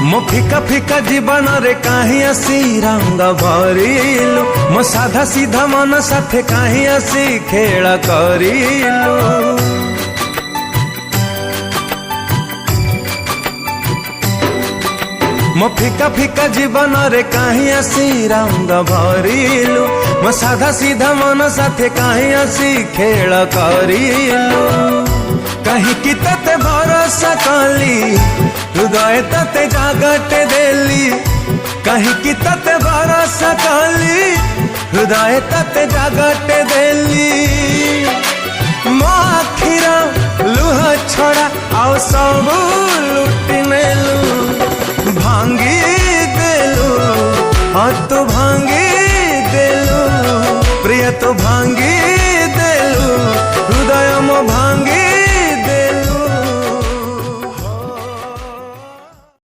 मो फिका फिका जीवन रे काहे आसी रंग भरिलु मो साधा सीधा मन साथे काहे आसी खेल करिलु। मो फिका फिका जीवन रे काहे आसी रंग भरिलु मो साधा सीधा मन साथे काहे आसी खेल करिलु। कहीं कि तते भरोसा कली हृदय तते जागटे देली कहीं कि तते भरोसा कली हृदय तते जागटे देली। मो आखिर लुह छड़ा आओ सब लुटी नेलु भांगी देलु हाँ तू भांगी देलु प्रिय तू भांगी देलु हृदय मो भांगी